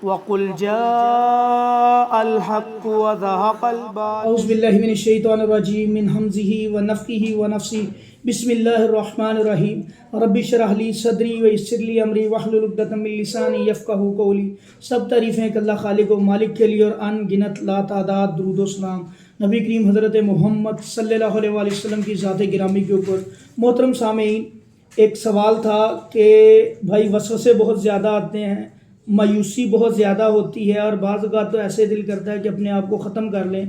وَقُلْ جَاءَ الْحَقُّ وَزَهَقَ الْبَاطِلُ اعوذ باللہ من الشیطان الرجیم من حمزہ ونفخہ ونفثہ بسم اللہ الرحمن الرحیم رب اشرح لی صدری ویسر لی امری واحلل عقدۃ من لسانی یفقہوا قولی۔ سب تعریفیں کہ اللہ خالق و مالک کے لیے اور ان گنت لا تعداد درود و سلام نبی کریم حضرت محمد صلی اللہ علیہ وآلہ وسلم کی ذات گرامی کے اوپر۔ محترم سامعین، ایک سوال تھا کہ بھائی وسوسے بہت زیادہ آتے ہیں، مایوسی بہت زیادہ ہوتی ہے اور بعض اوقات تو ایسے دل کرتا ہے کہ اپنے آپ کو ختم کر لیں،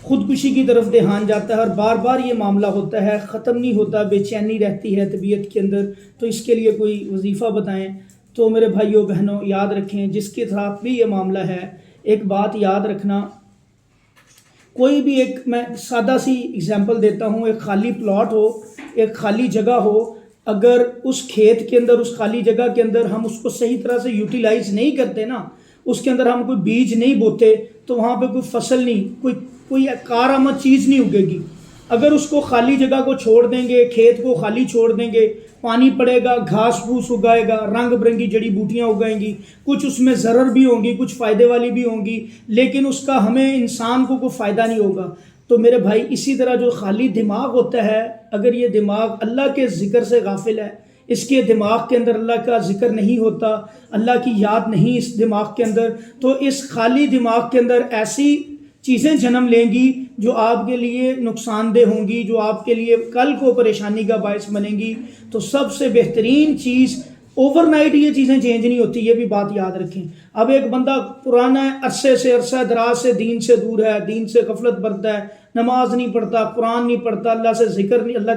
خودکشی کی طرف دھیان جاتا ہے اور بار بار یہ معاملہ ہوتا ہے، ختم نہیں ہوتا، بے چینی رہتی ہے طبیعت کے اندر، تو اس کے لیے کوئی وظیفہ بتائیں۔ تو میرے بھائیوں بہنوں یاد رکھیں، جس کے ساتھ بھی یہ معاملہ ہے، ایک بات یاد رکھنا، کوئی بھی ایک میں سادہ سی اگزامپل دیتا ہوں، ایک خالی پلاٹ ہو، ایک خالی جگہ ہو، اگر اس کھیت کے اندر، اس خالی جگہ کے اندر ہم اس کو صحیح طرح سے یوٹیلائز نہیں کرتے نا، اس کے اندر ہم کوئی بیج نہیں بوتے، تو وہاں پہ کوئی فصل نہیں، کوئی کارآمد چیز نہیں اگے گی۔ اگر اس کو خالی جگہ کو چھوڑ دیں گے، کھیت کو خالی چھوڑ دیں گے، پانی پڑے گا، گھاس پھوس اگائے گا، رنگ برنگی جڑی بوٹیاں اگائیں گی، کچھ اس میں ضرر بھی ہوں گی، کچھ فائدے والی بھی ہوں گی، لیکن اس کا ہمیں انسان کو کوئی فائدہ نہیں ہوگا۔ تو میرے بھائی اسی طرح جو خالی دماغ ہوتا ہے، اگر یہ دماغ اللہ کے ذکر سے غافل ہے، اس کے دماغ کے اندر اللہ کا ذکر نہیں ہوتا، اللہ کی یاد نہیں اس دماغ کے اندر، تو اس خالی دماغ کے اندر ایسی چیزیں جنم لیں گی جو آپ کے لیے نقصان دہ ہوں گی، جو آپ کے لیے کل کو پریشانی کا باعث بنیں گی۔ تو سب سے بہترین چیز، اوور نائٹ یہ چیزیں چینج نہیں ہوتی، یہ بھی بات یاد رکھیں۔ اب ایک بندہ پرانا عرصے سے، عرصہ دراز سے دین سے دور ہے، دین سے غفلت برتا ہے، نماز نہیں پڑھتا، قرآن نہیں پڑھتا، اللہ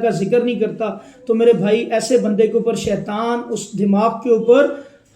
کا ذکر نہیں کرتا، تو میرے بھائی ایسے بندے کے اوپر شیطان اس دماغ کے اوپر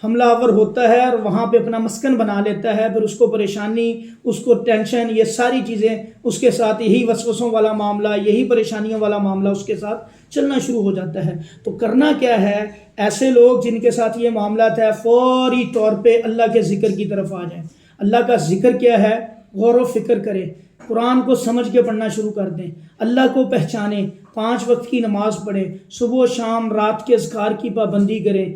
حملہ آور ہوتا ہے اور وہاں پہ اپنا مسکن بنا لیتا ہے، پھر اس کو پریشانی، اس کو ٹینشن، یہ ساری چیزیں اس کے ساتھ، یہی وسوسوں والا معاملہ، یہی پریشانیوں والا معاملہ اس کے ساتھ چلنا شروع ہو جاتا ہے۔ تو کرنا کیا ہے، ایسے لوگ جن کے ساتھ یہ معاملات ہے، فوری طور پہ اللہ کے ذکر کی طرف آ جائیں۔ اللہ کا ذکر کیا ہے، غور و فکر کریں، قرآن کو سمجھ کے پڑھنا شروع کر دیں، اللہ کو پہچانیں، 5 وقت کی نماز پڑھیں، صبح و شام رات کے اذکار کی پابندی کریں،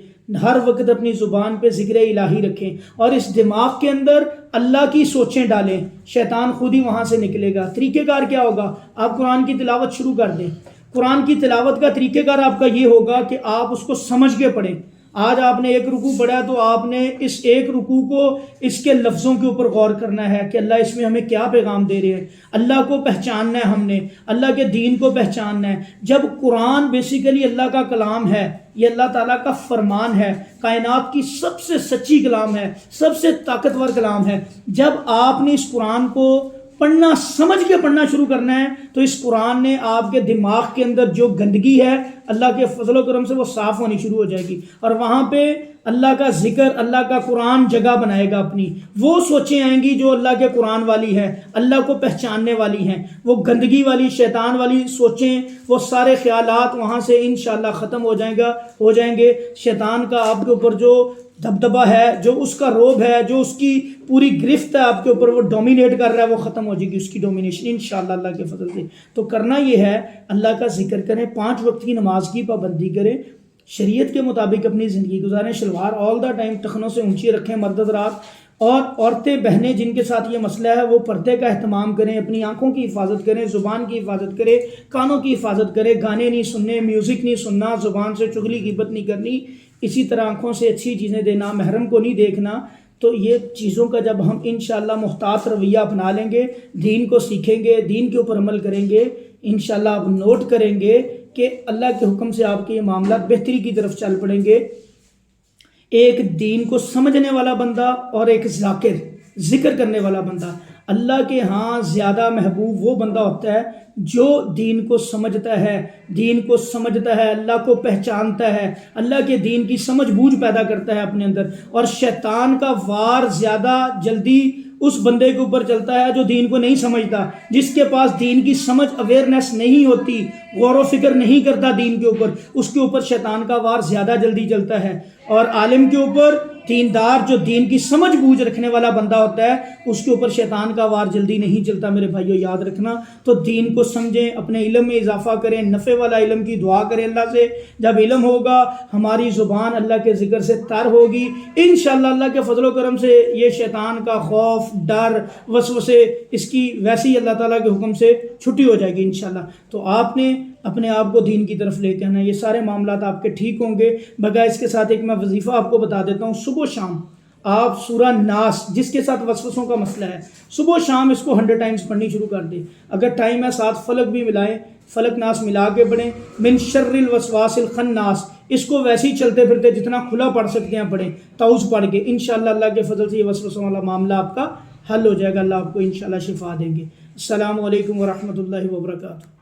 ہر وقت اپنی زبان پہ ذکر الہی رکھیں اور اس دماغ کے اندر اللہ کی سوچیں ڈالیں، شیطان خود ہی وہاں سے نکلے گا۔ طریقہ کار کیا ہوگا، آپ قرآن کی تلاوت شروع کر دیں۔ قرآن کی تلاوت کا طریقہ کار آپ کا یہ ہوگا کہ آپ اس کو سمجھ کے پڑھیں۔ آج آپ نے ایک رکوع پڑھا تو آپ نے اس ایک رکوع کو، اس کے لفظوں کے اوپر غور کرنا ہے کہ اللہ اس میں ہمیں کیا پیغام دے رہے ہیں، اللہ کو پہچاننا ہے، ہم نے اللہ کے دین کو پہچاننا ہے۔ جب قرآن بیسیکلی اللہ کا کلام ہے، یہ اللہ تعالیٰ کا فرمان ہے، کائنات کی سب سے سچی کلام ہے، سب سے طاقتور کلام ہے، جب آپ نے اس قرآن کو پڑھنا، سمجھ کے پڑھنا شروع کرنا ہے، تو اس قرآن نے آپ کے دماغ کے اندر جو گندگی ہے اللہ کے فضل و کرم سے وہ صاف ہونی شروع ہو جائے گی، اور وہاں پہ اللہ کا ذکر، اللہ کا قرآن جگہ بنائے گا اپنی، وہ سوچیں آئیں گی جو اللہ کے قرآن والی ہے، اللہ کو پہچاننے والی ہیں، وہ گندگی والی، شیطان والی سوچیں، وہ سارے خیالات وہاں سے انشاءاللہ ختم ہو جائیں گے۔ شیطان کا آپ کے اوپر جو دبدبہ ہے، جو اس کا روب ہے، جو اس کی پوری گرفت ہے آپ کے اوپر، وہ ڈومینیٹ کر رہا ہے، وہ ختم ہو جائے گی اس کی ڈومینیشن انشاءاللہ اللہ کے فضل سے۔ تو کرنا یہ ہے، اللہ کا ذکر کریں، 5 وقت کی نماز کی پابندی کریں، شریعت کے مطابق اپنی زندگی گزاریں، شلوار آل دا ٹائم ٹخنوں سے اونچی رکھیں مرد حضرات، اور عورتیں بہنیں جن کے ساتھ یہ مسئلہ ہے وہ پردے کا اہتمام کریں، اپنی آنکھوں کی حفاظت کریں، زبان کی حفاظت کریں، کانوں کی حفاظت کریں، گانے نہیں سننے، میوزک نہیں سننا، زبان سے چغلی غیبت نہیں کرنی، اسی طرح آنکھوں سے اچھی چیزیں دینا، محرم کو نہیں دیکھنا۔ تو یہ چیزوں کا جب ہم انشاءاللہ محتاط رویہ اپنا لیں گے، دین کو سیکھیں گے، دین کے اوپر عمل کریں گے، انشاءاللہ آپ نوٹ کریں گے کہ اللہ کے حکم سے آپ کے یہ معاملات بہتری کی طرف چل پڑیں گے۔ ایک دین کو سمجھنے والا بندہ اور ایک ذاکر، ذکر کرنے والا بندہ، اللہ کے ہاں زیادہ محبوب وہ بندہ ہوتا ہے جو دین کو سمجھتا ہے، اللہ کو پہچانتا ہے، اللہ کے دین کی سمجھ بوجھ پیدا کرتا ہے اپنے اندر، اور شیطان کا وار زیادہ جلدی اس بندے کے اوپر چلتا ہے جو دین کو نہیں سمجھتا، جس کے پاس دین کی سمجھ، اویئرنیس نہیں ہوتی، غور و فکر نہیں کرتا دین کے اوپر، اس کے اوپر شیطان کا وار زیادہ جلدی چلتا ہے۔ اور عالم کے اوپر دیندار جو دین کی سمجھ بوجھ رکھنے والا بندہ ہوتا ہے اس کے اوپر شیطان کا وار جلدی نہیں چلتا میرے بھائیو، یاد رکھنا۔ تو دین کو سمجھیں، اپنے علم میں اضافہ کریں، نفع والا علم کی دعا کریں اللہ سے۔ جب علم ہوگا ہماری زبان اللہ کے ذکر سے تر ہوگی، انشاءاللہ اللہ کے فضل و کرم سے یہ شیطان کا خوف، ڈر، وسوسے اس کی ویسے ہی اللہ تعالیٰ کے حکم سے چھٹی ہو جائے گی انشاءاللہ۔ تو آپ نے اپنے آپ کو دین کی طرف لے کے آنا، یہ سارے معاملات آپ کے ٹھیک ہوں گے۔ بغیر اس کے ساتھ ایک میں وظیفہ آپ کو بتا دیتا ہوں، صبح و شام آپ سورہ ناس جس کے ساتھ وسوسوں کا مسئلہ ہے، صبح و شام اس کو 100 ٹائمز پڑھنی شروع کر دیں۔ اگر ٹائم ہے ساتھ فلک بھی ملائیں، فلک ناس ملا کے پڑھیں۔ من شر الوسواس الخناس، اس کو ویسے ہی چلتے پھرتے جتنا کھلا پڑھ سکتے ہیں پڑھیں، تعوذ پڑھ کے انشاءاللہ اللہ کے فضل سے یہ وسوسوں والا معاملہ آپ کا حل ہو جائے گا، اللہ آپ کو انشاءاللہ شفا دیں گے۔ السلام علیکم ورحمۃ اللہ وبرکاتہ۔